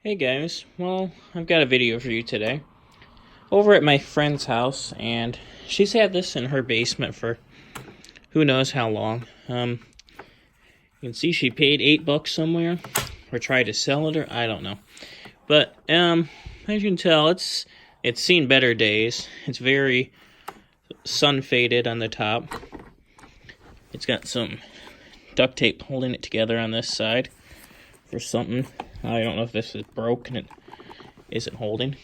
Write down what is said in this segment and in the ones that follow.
Hey guys, well, I've got a video for you today. Over at my friend's house, and she's had this in her basement for who knows how long. You can see she paid $8 somewhere, or tried to sell it, or I don't know. But, as you can tell, it's seen better days. It's very sun-faded on the top. It's got some duct tape holding it together on this side for something. I don't know if this is broken. It isn't holding.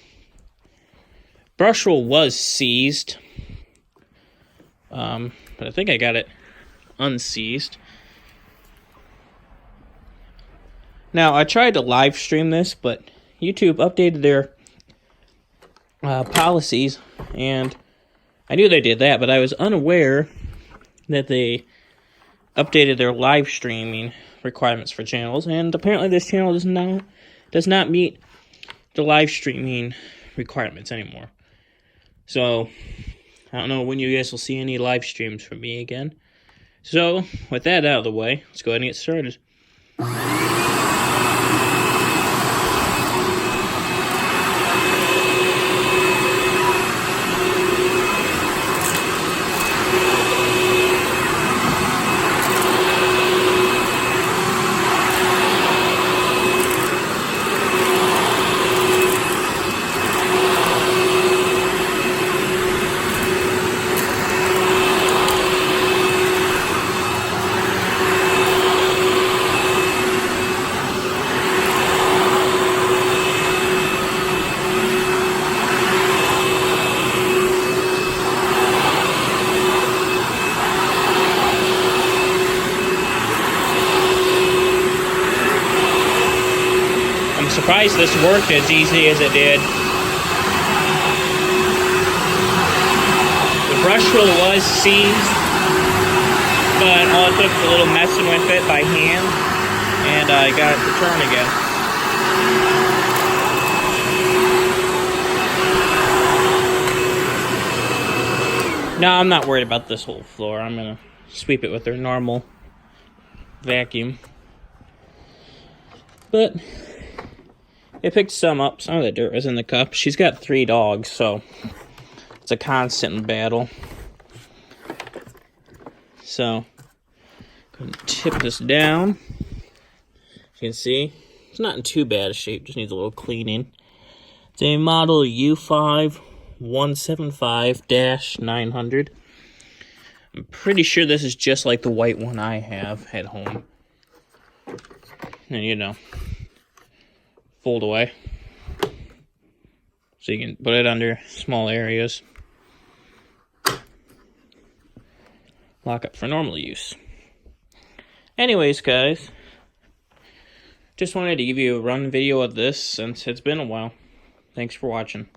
Brush roll was seized. But I think I got it unseized. Now, I tried to live stream this, but YouTube updated their policies, and I knew they did that, but I was unaware that they updated their live streaming requirements for channels, and apparently this channel does not meet the live streaming requirements anymore. So I don't know when you guys will see any live streams from me again. So with that out of the way, let's go ahead and get started. I'm surprised this worked as easy as it did. The brush roll was seized, but all it took was a little messing with it by hand, and I got it to turn again. No, I'm not worried about this whole floor. I'm going to sweep it with their normal vacuum. But it picked some up. Some of the dirt was in the cup. She's got 3 dogs, so it's a constant battle. So, going to tip this down. You can see, it's not in too bad a shape. Just needs a little cleaning. It's a model U5 175-900. I'm pretty sure this is just like the white one I have at home. And, you know, fold away. So you can put it under small areas. Lock up for normal use. Anyways, guys, just wanted to give you a run video of this since it's been a while. Thanks for watching.